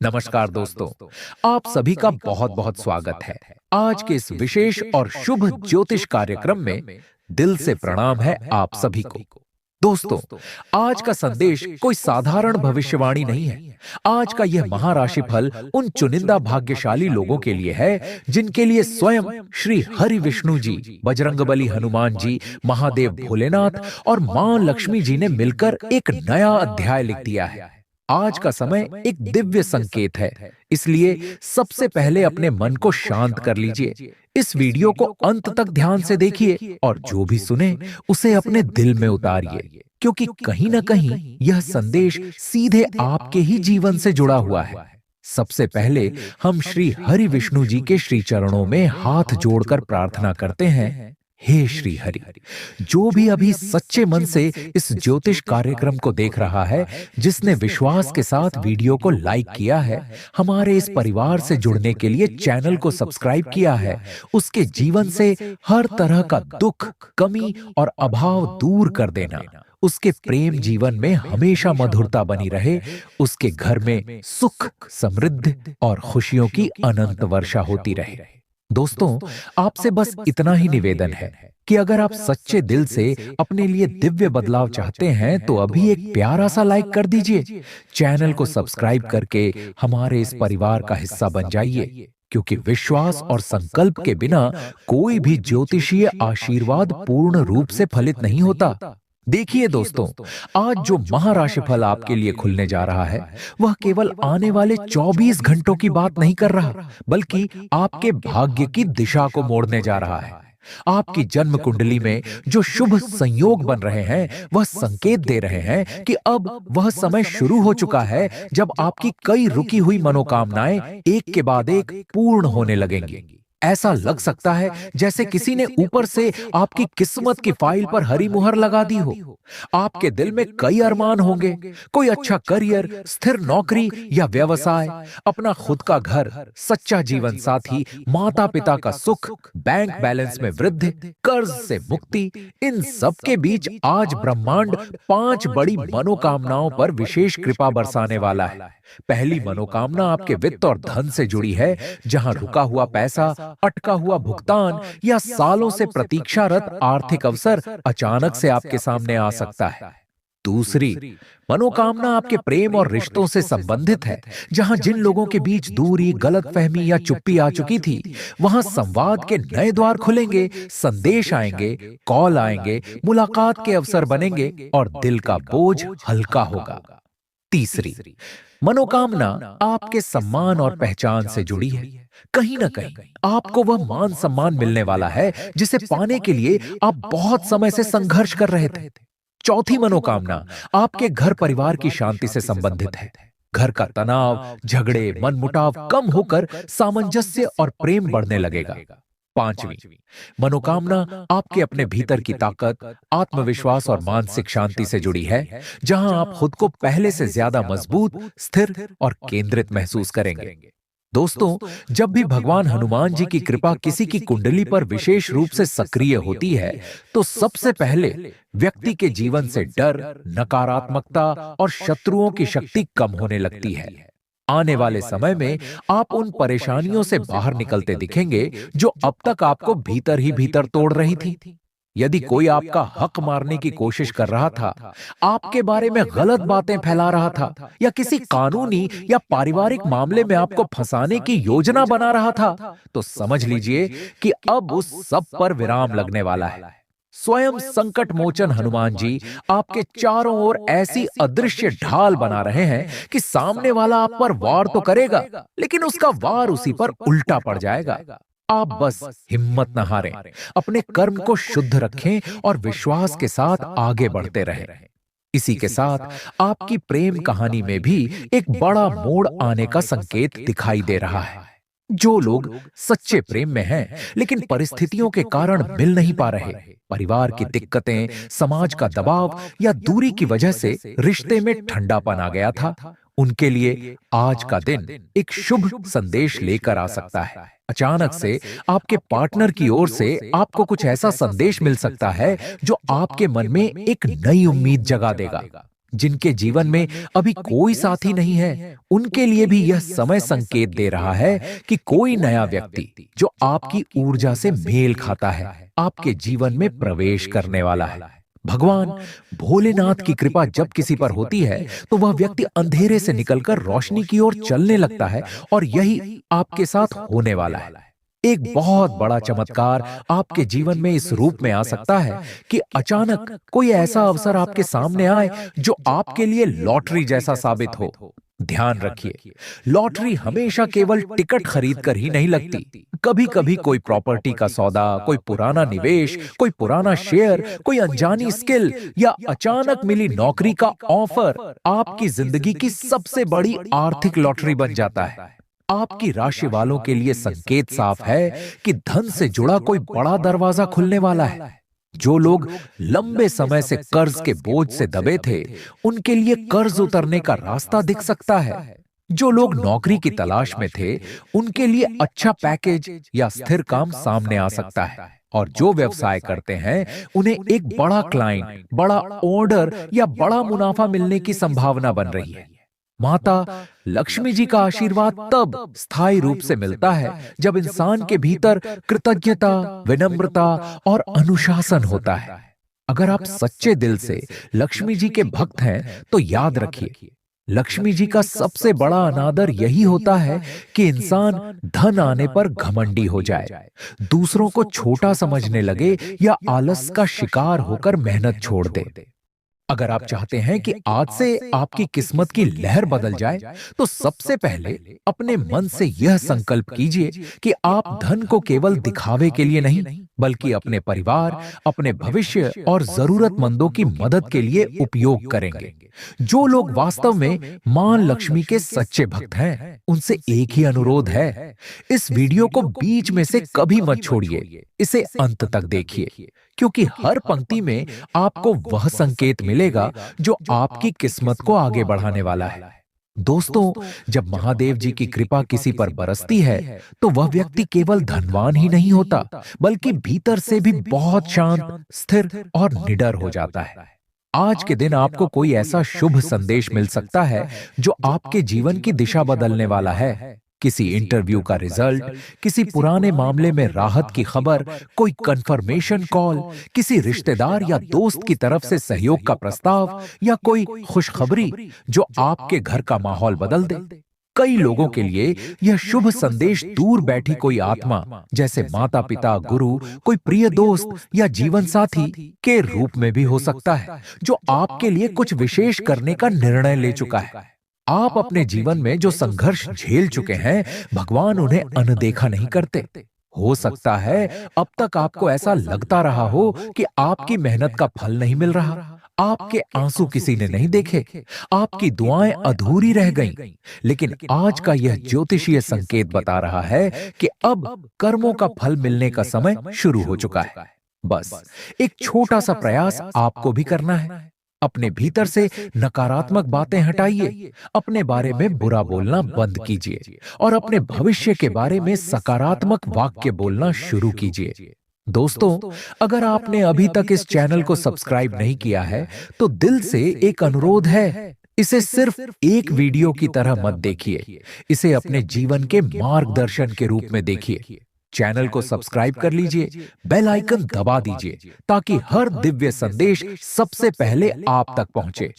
नमस्कार दोस्तों, आप सभी का बहुत बहुत स्वागत है। आज के इस विशेष और शुभ ज्योतिष कार्यक्रम में दिल से प्रणाम है आप सभी को। दोस्तों, आज का संदेश कोई साधारण भविष्यवाणी नहीं है। आज का यह महाराशिफल उन चुनिंदा भाग्यशाली लोगों के लिए है जिनके लिए स्वयं श्री हरि विष्णु जी, बजरंगबली हनुमान जी, महादेव भोलेनाथ और मां लक्ष्मी जी ने मिलकर एक नया अध्याय लिख दिया है। आज का समय एक दिव्य संकेत है, इसलिए सबसे पहले अपने मन को शांत कर लीजिए। इस वीडियो को अंत तक ध्यान से देखिए और जो भी सुने उसे अपने दिल में उतारिए, क्योंकि कहीं ना कहीं यह संदेश सीधे आपके ही जीवन से जुड़ा हुआ है। सबसे पहले हम श्री हरि विष्णु जी के श्री चरणों में हाथ जोड़कर प्रार्थना करते हैं। हे श्री हरि, जो भी अभी सच्चे मन से इस ज्योतिष कार्यक्रम को देख रहा है, जिसने विश्वास के साथ वीडियो को लाइक किया है, हमारे इस परिवार से जुड़ने के लिए चैनल को सब्सक्राइब किया है, उसके जीवन से हर तरह का दुख, कमी और अभाव दूर कर देना, उसके प्रेम जीवन में हमेशा मधुरता बनी रहे, उसके घर में सुख, समृद्धि और खुशियों की अनंत वर्षा होती रहे। दोस्तों, आपसे बस इतना ही निवेदन है कि अगर आप सच्चे दिल से अपने लिए दिव्य बदलाव चाहते हैं तो अभी एक प्यारा सा लाइक कर दीजिए। चैनल को सब्सक्राइब करके हमारे इस परिवार का हिस्सा बन जाइए, क्योंकि विश्वास और संकल्प के बिना कोई भी ज्योतिषीय आशीर्वाद पूर्ण रूप से फलित नहीं होता। देखिए दोस्तों, आज जो महाराशिफल आपके लिए खुलने जा रहा है, वह केवल आने वाले 24 घंटों की बात नहीं कर रहा, बल्कि आपके भाग्य की दिशा को मोड़ने जा रहा है। आपकी जन्म कुंडली में जो शुभ संयोग बन रहे हैं, वह संकेत दे रहे हैं कि अब वह समय शुरू हो चुका है जब आपकी कई रुकी हुई मनोकामनाएं एक के बाद एक पूर्ण होने लगेंगी। ऐसा लग सकता है जैसे किसी ने ऊपर से आपकी किस्मत की फाइल पर हरी मुहर लगा दी हो। आपके दिल में कई अरमान होंगे, कोई अच्छा करियर, स्थिर नौकरी या व्यवसाय, अपना खुद का घर, सच्चा जीवन साथी, माता पिता का सुख, बैंक बैलेंस में वृद्धि, कर्ज से मुक्ति। इन सब के बीच आज ब्रह्मांड 5 बड़ी मनोकामनाओं पर विशेष कृपा बरसाने वाला है। पहली मनोकामना आपके वित्त और धन से जुड़ी है, जहां रुका हुआ पैसा, अटका हुआ भुगतान या सालों से प्रतीक्षारत आर्थिक अवसर अचानक से आपके सामने आ सकता है। दूसरी मनोकामना आपके प्रेम और रिश्तों से संबंधित है, जहां जिन लोगों के बीच दूरी, गलतफहमी या चुप्पी आ चुकी थी, वहां संवाद के नए द्वार खुलेंगे, संदेश आएंगे, कॉल आएंगे, मुलाकात के अवसर बनेंगे और दिल का बोझ हल्का होगा। तीसरी मनोकामना आपके सम्मान और पहचान से जुड़ी है। कहीं ना कहीं आपको वह मान सम्मान मिलने वाला है जिसे पाने के लिए आप बहुत समय से संघर्ष कर रहे थे। चौथी मनोकामना आपके घर परिवार की शांति से संबंधित है। घर का तनाव, झगड़े, मनमुटाव कम होकर सामंजस्य और प्रेम बढ़ने लगेगा। पांचवी मनोकामना आपके अपने भीतर की ताकत, आत्मविश्वास और मानसिक शांति से जुड़ी है, जहां आप खुद को पहले से ज्यादा मजबूत, स्थिर और केंद्रित महसूस करेंगे। दोस्तों, जब भी भगवान हनुमान जी की कृपा किसी की कुंडली पर विशेष रूप से सक्रिय होती है, तो सबसे पहले व्यक्ति के जीवन से डर, नकारात्मकता और शत्रुओं की शक्ति कम होने लगती है। आने वाले समय में आप उन परेशानियों से बाहर निकलते दिखेंगे जो अब तक आपको भीतर ही भीतर तोड़ रही थी। यदि कोई आपका हक मारने की कोशिश कर रहा था, आपके बारे में गलत बातें फैला रहा था, या किसी कानूनी या पारिवारिक मामले में आपको फंसाने की योजना बना रहा था, तो समझ लीजिए कि अब उस सब पर विराम लगने वाला है। स्वयं संकट मोचन हनुमान जी आपके चारों ओर ऐसी अदृश्य ढाल बना रहे हैं कि सामने वाला आप पर वार तो करेगा, लेकिन उसका वार उसी पर उल्टा पड़ जाएगा। आप बस हिम्मत न हारें, अपने कर्म को शुद्ध रखें और विश्वास के साथ आगे बढ़ते रहें। इसी के साथ आपकी प्रेम कहानी में भी एक बड़ा मोड़ आने का संकेत दिखाई दे रहा है। जो लोग सच्चे प्रेम में हैं, लेकिन परिस्थितियों के कारण मिल नहीं पा रहे, परिवार की दिक्कतें, समाज का दबाव या दूरी की वजह से रिश्ते में ठंडापन आ गया था, उनके लिए आज का दिन एक शुभ संदेश लेकर आ सकता है। अचानक से आपके पार्टनर की ओर से आपको कुछ ऐसा संदेश मिल सकता है जो आपके मन में एक नई उम्मीद जगा देगा। जिनके जीवन में अभी कोई साथी नहीं है, उनके लिए भी यह समय संकेत दे रहा है कि कोई नया व्यक्ति जो आपकी ऊर्जा से मेल खाता है, आपके जीवन में प्रवेश करने वाला है। भगवान भोलेनाथ की कृपा जब किसी पर होती है तो वह व्यक्ति अंधेरे से निकलकर रोशनी की ओर चलने लगता है, और यही आपके साथ होने वाला है। एक बहुत बड़ा चमत्कार आपके जीवन में इस रूप में आ सकता है कि अचानक कोई ऐसा अवसर आपके सामने आए जो आपके लिए लॉटरी जैसा साबित हो। ध्यान रखिए, लॉटरी हमेशा केवल टिकट खरीद कर ही नहीं लगती। कभी कभी कोई प्रॉपर्टी का सौदा, कोई पुराना निवेश, कोई पुराना शेयर, कोई अनजानी स्किल या अचानक मिली नौकरी का ऑफर आपकी जिंदगी की सबसे बड़ी आर्थिक लॉटरी बन जाता है। आपकी राशि वालों के लिए संकेत साफ है कि धन से जुड़ा कोई बड़ा दरवाजा खुलने वाला है। जो लोग लंबे समय से कर्ज के बोझ से दबे थे, उनके लिए कर्ज उतरने का रास्ता दिख सकता है। जो लोग नौकरी की तलाश में थे, उनके लिए अच्छा पैकेज या स्थिर काम सामने आ सकता है। और जो व्यवसाय करते हैं, उन्हें एक बड़ा क्लाइंट, बड़ा ऑर्डर या बड़ा मुनाफा मिलने की संभावना बन रही है। माता लक्ष्मी जी का आशीर्वाद तब स्थायी रूप से मिलता है जब इंसान के भीतर कृतज्ञता, विनम्रता और अनुशासन होता है। अगर आप सच्चे दिल से लक्ष्मी जी के भक्त हैं, तो याद रखिए, लक्ष्मी जी का सबसे बड़ा अनादर यही होता है कि इंसान धन आने पर घमंडी हो जाए, दूसरों को छोटा समझने लगे या आलस का शिकार होकर मेहनत छोड़ दे। अगर आप चाहते हैं कि आज से आपकी किस्मत की लहर बदल जाए, तो सबसे पहले अपने मन से यह संकल्प कीजिए कि आप धन को केवल दिखावे के लिए नहीं, बल्कि अपने परिवार, अपने भविष्य और जरूरतमंदों की मदद के लिए उपयोग करेंगे। जो लोग वास्तव में मां लक्ष्मी के सच्चे भक्त हैं, उनसे एक ही अनुरोध है, इस वीडियो को बीच में से कभी मत छोड़िए, इसे अंत तक देखिए, क्योंकि हर पंक्ति में आपको वह संकेत मिलेगा जो आपकी किस्मत को आगे बढ़ाने वाला है। दोस्तों, जब महादेव जी की कृपा किसी पर बरसती है, तो वह व्यक्ति केवल धनवान ही नहीं होता, बल्कि भीतर से भी बहुत शांत, स्थिर और निडर हो जाता है। आज के दिन आपको कोई ऐसा शुभ संदेश मिल सकता है जो आपके जीवन की दिशा बदलने वाला है। किसी इंटरव्यू का रिजल्ट, किसी पुराने मामले में राहत की खबर, कोई कंफर्मेशन कॉल, किसी रिश्तेदार या दोस्त की तरफ से सहयोग का प्रस्ताव, या कोई खुशखबरी जो आपके घर का माहौल बदल दे। कई लोगों के लिए यह शुभ संदेश दूर बैठी कोई आत्मा, जैसे माता पिता, गुरु, कोई प्रिय दोस्त या जीवन साथी के रूप में भी हो सकता है, जो आपके लिए कुछ विशेष करने का निर्णय ले चुका है। आप अपने जीवन में जो संघर्ष झेल चुके हैं, भगवान उन्हें अनदेखा नहीं करते। हो सकता है अब तक आपको ऐसा लगता रहा हो कि आपकी मेहनत का फल नहीं मिल रहा, आपके आंसू किसी ने नहीं देखे, आपकी दुआएं अधूरी रह गईं। लेकिन आज का यह ज्योतिषीय संकेत बता रहा है कि अब कर्मों का फल मिलने का समय शुरू हो चुका है। बस एक छोटा सा प्रयास आपको भी करना है। अपने भीतर से नकारात्मक बातें हटाइए, अपने बारे में बुरा बोलना बंद कीजिए और अपने भविष्य के बारे में सकारात्मक वाक्य बोलना शुरू कीजिए। दोस्तों, अगर आपने अभी तक इस चैनल को सब्सक्राइब नहीं किया है, तो दिल से एक अनुरोध है, इसे सिर्फ एक वीडियो की तरह मत देखिए, इसे अपने जीवन के मार्गदर्शन के रूप में देखिए। चैनल को सब्सक्राइब कर लीजिए, बेल आइकन दबा दीजिए, ताकि हर दिव्य संदेश सबसे पहले आप तक पहुंचे।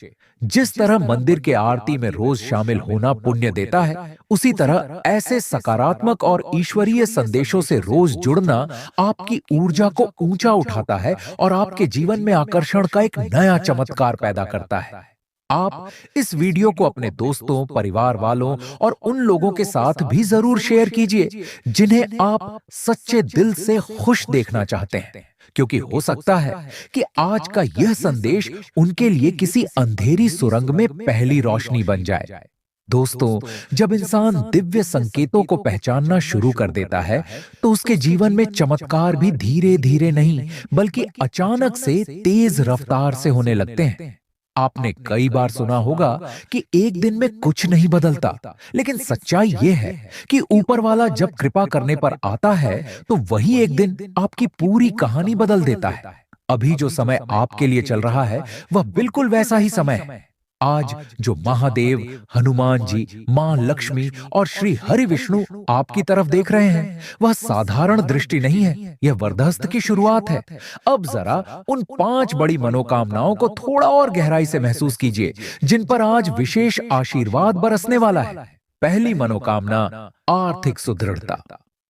जिस तरह मंदिर के आरती में रोज शामिल होना पुण्य देता है, उसी तरह ऐसे सकारात्मक और ईश्वरीय संदेशों से रोज जुड़ना आपकी ऊर्जा को ऊंचा उठाता है और आपके जीवन में आकर्षण का एक नया चमत्कार पैदा करता है। आप इस वीडियो को अपने दोस्तों, परिवार वालों और उन लोगों के साथ भी जरूर शेयर कीजिए जिन्हें आप सच्चे दिल से खुश देखना चाहते हैं, क्योंकि हो सकता है कि आज का यह संदेश उनके लिए किसी अंधेरी सुरंग में पहली रोशनी बन जाए। दोस्तों, जब इंसान दिव्य संकेतों को पहचानना शुरू कर देता है, तो उसके जीवन में चमत्कार भी धीरे धीरे नहीं, बल्कि अचानक से तेज रफ्तार से होने लगते हैं। आपने कई बार सुना होगा कि एक दिन में कुछ नहीं बदलता, लेकिन सच्चाई यह है कि ऊपर वाला जब कृपा करने पर आता है, तो वही एक दिन आपकी पूरी कहानी बदल देता है। अभी जो समय आपके लिए चल रहा है, वह बिल्कुल वैसा ही समय है। आज जो महादेव, हनुमान जी, मां लक्ष्मी और श्री हरि विष्णु आपकी तरफ देख रहे हैं, वह साधारण दृष्टि नहीं है, यह वरदहस्त की शुरुआत है। अब जरा उन 5 बड़ी मनोकामनाओं को थोड़ा और गहराई से महसूस कीजिए, जिन पर आज विशेष आशीर्वाद बरसने वाला है। पहली मनोकामना, आर्थिक सुदृढ़ता।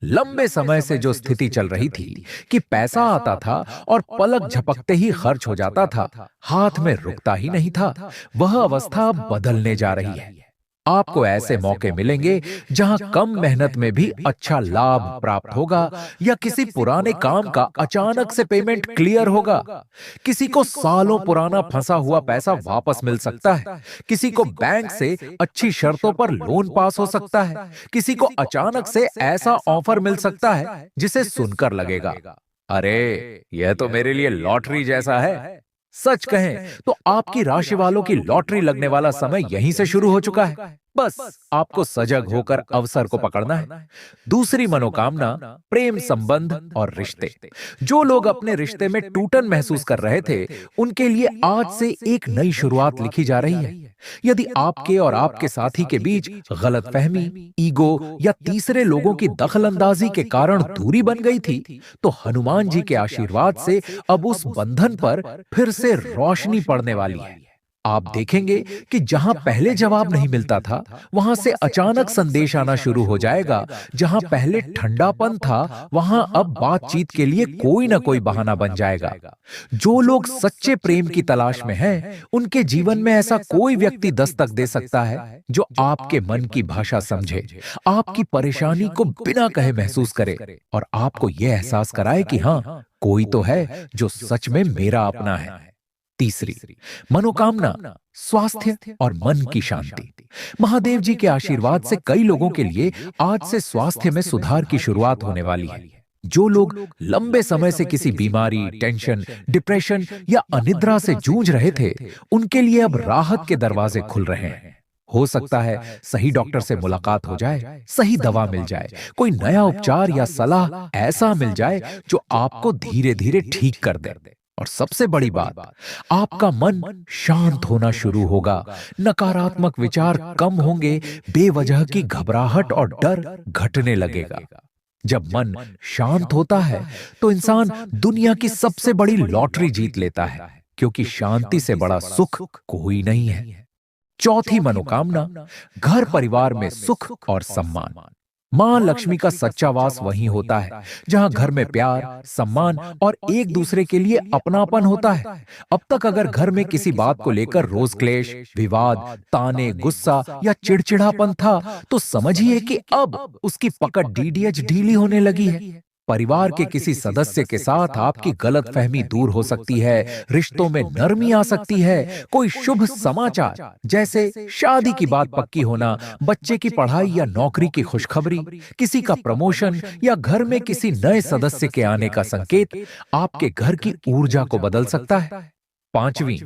लंबे समय से जो स्थिति चल रही थी कि पैसा आता था और पलक झपकते ही खर्च हो जाता था, हाथ में रुकता ही नहीं था, वह अवस्था अब बदलने जा रही है। आपको ऐसे मौके मिलेंगे जहां कम मेहनत में भी अच्छा लाभ प्राप्त होगा, या किसी पुराने काम का अचानक से पेमेंट क्लियर होगा। किसी को सालों पुराना फंसा हुआ पैसा वापस मिल सकता है, किसी को बैंक से अच्छी शर्तों पर लोन पास हो सकता है, किसी को अचानक से ऐसा ऑफर मिल सकता है जिसे सुनकर लगेगा, अरे यह तो मेरे लिए लॉटरी जैसा है। सच कहें तो आपकी राशि वालों की लॉटरी लगने वाला समय यहीं से शुरू हो चुका है। बस आपको सजग होकर अवसर को पकड़ना है। दूसरी मनोकामना, प्रेम संबंध और रिश्ते। जो लोग अपने रिश्ते में टूटन महसूस कर रहे थे, उनके लिए आज से एक नई शुरुआत लिखी जा रही है। यदि आपके और आपके साथी के बीच गलतफहमी, ईगो या तीसरे लोगों की दखलंदाजी के कारण दूरी बन गई थी, तो हनुमान जी के आशीर्वाद से अब उस बंधन पर फिर से रोशनी पड़ने वाली है। आप देखेंगे कि जहां पहले जवाब नहीं मिलता था, वहां से अचानक संदेश आना शुरू हो जाएगा। जहां पहले ठंडापन था, वहां अब बातचीत के लिए कोई ना कोई बहाना बन जाएगा। जो लोग सच्चे प्रेम की तलाश में हैं, उनके जीवन में ऐसा कोई व्यक्ति दस्तक दे सकता है जो आपके मन की भाषा समझे, आपकी परेशानी को बिना कहे महसूस करे और आपको यह एहसास कराए कि हां, कोई तो है जो सच में मेरा अपना है। तीसरी मनोकामना, स्वास्थ्य और मन की शांति। महादेव जी के आशीर्वाद से कई लोगों के लिए आज से स्वास्थ्य में सुधार की शुरुआत होने वाली है। जो लोग लंबे समय से किसी बीमारी, टेंशन, डिप्रेशन या अनिद्रा से जूझ रहे थे, उनके लिए अब राहत के दरवाजे खुल रहे हैं। हो सकता है सही डॉक्टर से मुलाकात हो जाए, सही दवा मिल जाए, कोई नया उपचार या सलाह ऐसा मिल जाए जो आपको धीरे धीरे ठीक कर दे। और सबसे बड़ी बात, आपका मन शांत होना शुरू होगा, नकारात्मक विचार कम होंगे, बेवजह की घबराहट और डर घटने लगेगा। जब मन शांत होता है तो इंसान दुनिया की सबसे बड़ी लॉटरी जीत लेता है, क्योंकि शांति से बड़ा सुख कोई नहीं है। चौथी मनोकामना, घर परिवार में सुख और सम्मान। मां लक्ष्मी का सच्चा वास वहीं होता है जहां घर में प्यार, सम्मान और एक दूसरे के लिए अपनापन होता है। अब तक अगर घर में किसी बात को लेकर रोज क्लेश, विवाद, ताने, गुस्सा या चिड़चिड़ापन था, तो समझिए कि अब उसकी पकड़ डीडीएच ढीली होने लगी है। परिवार के किसी सदस्य के साथ आपकी गलतफहमी दूर हो सकती है, रिश्तों में नरमी आ सकती है, कोई शुभ समाचार जैसे शादी की बात पक्की होना, बच्चे की पढ़ाई या नौकरी की खुशखबरी, किसी का प्रमोशन या घर में किसी नए सदस्य के आने का संकेत आपके घर की ऊर्जा को बदल सकता है। पांचवी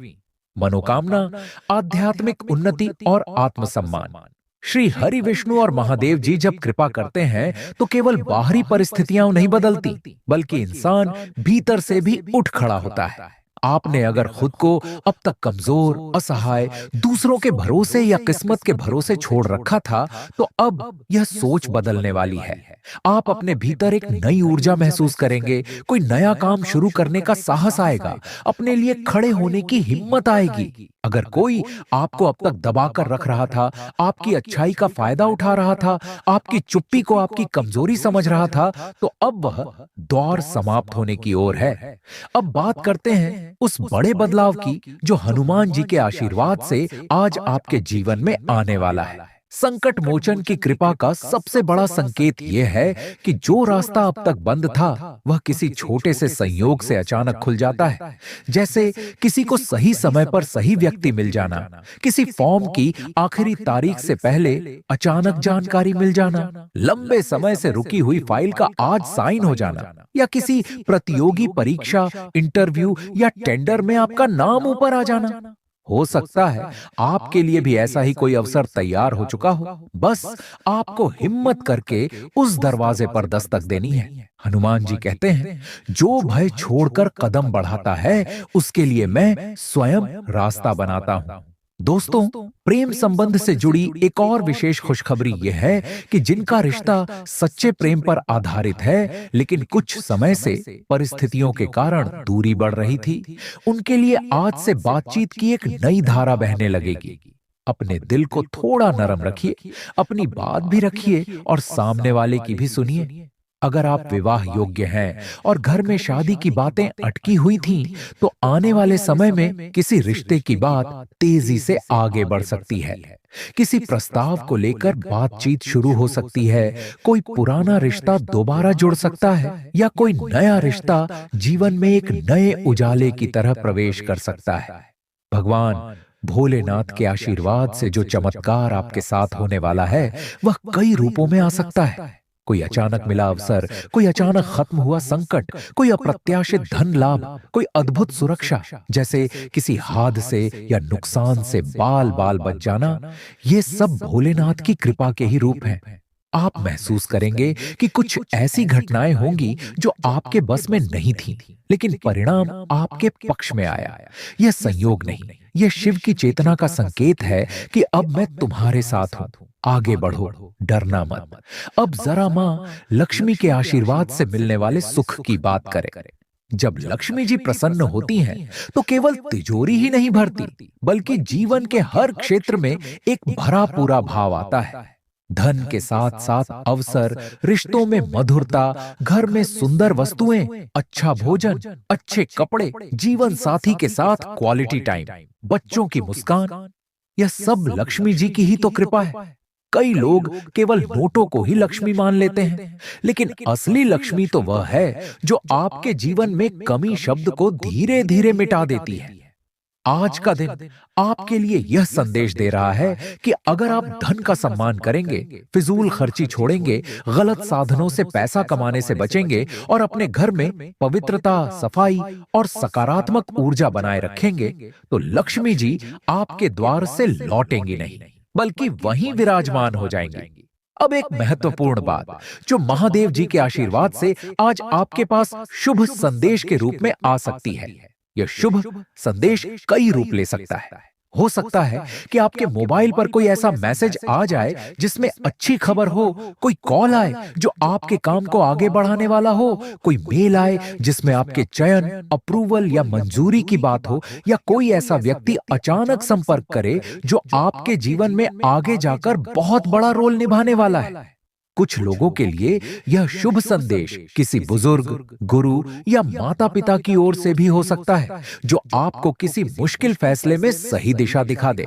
मनोकामना, आध्यात्मिक उन्नति और आत्मसम्मान। श्री हरि विष्णु और महादेव जी जब कृपा करते हैं तो केवल बाहरी परिस्थितियां नहीं बदलती, बल्कि इंसान भीतर से भी उठ खड़ा होता है। आपने अगर खुद को अब तक कमजोर, असहाय, दूसरों के भरोसे या किस्मत के भरोसे छोड़ रखा था, तो अब यह सोच बदलने वाली है। आप अपने भीतर एक नई ऊर्जा महसूस करेंगे, कोई नया काम शुरू करने का साहस आएगा, अपने लिए खड़े होने की हिम्मत आएगी। अगर कोई आपको अब तक दबाकर रख रहा था, आपकी अच्छाई का फायदा उठा रहा था, आपकी चुप्पी को आपकी कमजोरी समझ रहा था, तो अब वह दौर समाप्त होने की ओर है। अब बात करते हैं उस बड़े बदलाव की जो हनुमान जी के आशीर्वाद से आज आपके जीवन में आने वाला है। संकट मोचन की कृपा का सबसे बड़ा संकेत यह है कि जो रास्ता अब तक बंद था, वह किसी छोटे से संयोग से अचानक खुल जाता है। जैसे किसी को सही समय पर सही व्यक्ति मिल जाना, किसी फॉर्म की आखिरी तारीख से पहले अचानक जानकारी मिल जाना, लंबे समय से रुकी हुई फाइल का आज साइन हो जाना, या किसी प्रतियोगी परीक्षा, इंटरव्यू या टेंडर में आपका नाम ऊपर आ जाना। हो सकता है आपके लिए भी ऐसा ही कोई अवसर तैयार हो चुका हो। बस आपको हिम्मत करके उस दरवाजे पर दस्तक देनी है। हनुमान जी कहते हैं, जो भय छोड़कर कदम बढ़ाता है, उसके लिए मैं स्वयं रास्ता बनाता हूं। दोस्तों, प्रेम संबंध से जुड़ी एक और विशेष खुशखबरी यह है कि जिनका रिश्ता सच्चे प्रेम पर आधारित है, लेकिन कुछ समय से परिस्थितियों के कारण दूरी बढ़ रही थी, उनके लिए आज से बातचीत की एक नई धारा बहने लगेगी। अपने दिल को थोड़ा नरम रखिए, अपनी बात भी रखिए और सामने वाले की भी सुनिए। अगर आप विवाह योग्य हैं और घर में शादी की बातें अटकी हुई थीं, तो आने वाले समय में किसी रिश्ते की बात तेजी से आगे बढ़ सकती है। किसी प्रस्ताव को लेकर बातचीत शुरू हो सकती है, कोई पुराना रिश्ता दोबारा जुड़ सकता है या कोई नया रिश्ता जीवन में एक नए उजाले की तरह प्रवेश कर सकता है। भगवान भोलेनाथ के आशीर्वाद से जो चमत्कार आपके साथ होने वाला है, वह कई रूपों में आ सकता है। कोई अचानक मिला अवसर, कोई अचानक खत्म हुआ संकट, कोई अप्रत्याशित धन लाभ, कोई अद्भुत सुरक्षा, जैसे किसी हादसे या नुकसान से बाल बाल बच जाना। ये सब भोलेनाथ की कृपा के ही रूप हैं। आप महसूस करेंगे कि कुछ ऐसी घटनाएं होंगी जो आपके बस में नहीं थीं, लेकिन परिणाम आपके पक्ष में आया। यह संयोग नहीं, यह शिव की चेतना का संकेत है कि अब मैं तुम्हारे साथ हूं, आगे बढ़ो, डरना मत। अब जरा मां लक्ष्मी के आशीर्वाद से मिलने वाले सुख की बात करें। जब लक्ष्मी जी प्रसन्न होती हैं, तो केवल तिजोरी ही नहीं भरती, बल्कि जीवन के हर क्षेत्र में एक भरा पूरा भाव आता है। धन के साथ साथ अवसर, रिश्तों में मधुरता, घर में सुंदर वस्तुएं, अच्छा भोजन, अच्छे कपड़े, जीवन साथी के साथ क्वालिटी टाइम, बच्चों की मुस्कान, यह सब लक्ष्मी जी की ही तो कृपा है। कई लोग केवल नोटों को ही लक्ष्मी मान लेते हैं, लेकिन असली लक्ष्मी तो वह है जो आपके जीवन में कमी शब्द को धीरे धीरे मिटा देती है। आज का दिन आपके लिए यह संदेश दे रहा है कि अगर आप धन का सम्मान करेंगे, फिजूल खर्ची छोड़ेंगे, गलत साधनों से पैसा कमाने से बचेंगे और अपने घर में पवित्रता, सफाई और सकारात्मक ऊर्जा बनाए रखेंगे, तो लक्ष्मी जी आपके द्वार से लौटेंगी नहीं, बल्कि वहीं विराजमान हो जाएंगी। अब एक महत्वपूर्ण बात जो महादेव जी के आशीर्वाद से आज आपके पास शुभ संदेश के रूप में आ सकती है। यह शुभ संदेश कई रूप ले सकता है। हो सकता है कि आपके मोबाइल पर कोई ऐसा मैसेज आ जाए जिसमें अच्छी खबर हो, कोई कॉल आए जो आपके काम को आगे बढ़ाने वाला हो, कोई मेल आए जिसमें आपके चयन, अप्रूवल या मंजूरी की बात हो, या कोई ऐसा व्यक्ति अचानक संपर्क करे जो आपके जीवन में आगे जाकर बहुत बड़ा रोल निभाने वाला है। कुछ लोगों के लिए यह शुभ संदेश किसी बुजुर्ग, गुरु या माता पिता की ओर से भी हो सकता है, जो आपको किसी मुश्किल फैसले में सही दिशा दिखा दे।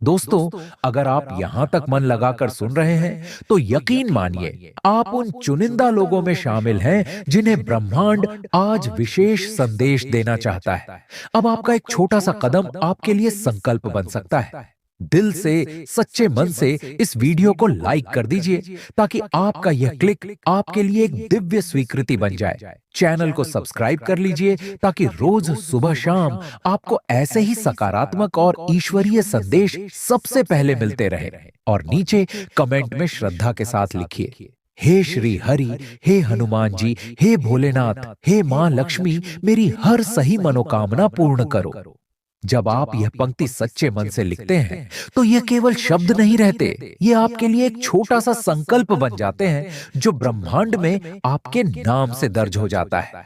दोस्तों, अगर आप यहां तक मन लगाकर सुन रहे हैं, तो यकीन मानिए आप उन चुनिंदा लोगों में शामिल हैं जिन्हें ब्रह्मांड आज विशेष संदेश देना चाहता है। अब आपका एक छोटा सा कदम आपके लिए संकल्प बन सकता है। दिल से, सच्चे मन से इस वीडियो को लाइक कर दीजिए, ताकि आपका यह क्लिक आपके लिए एक दिव्य स्वीकृति बन जाए। चैनल को सब्सक्राइब कर लीजिए, ताकि रोज सुबह शाम आपको ऐसे ही सकारात्मक और ईश्वरीय संदेश सबसे पहले मिलते रहे। और नीचे कमेंट में श्रद्धा के साथ लिखिए, हे श्री हरि, हे हनुमान जी, हे भोलेनाथ, हे मां लक्ष्मी, मेरी हर सही मनोकामना पूर्ण करो। जब आप यह पंक्ति सच्चे मन से लिखते हैं, तो यह केवल शब्द नहीं रहते, ये आपके लिए एक छोटा सा संकल्प बन जाते हैं जो ब्रह्मांड में आपके नाम से दर्ज हो जाता है।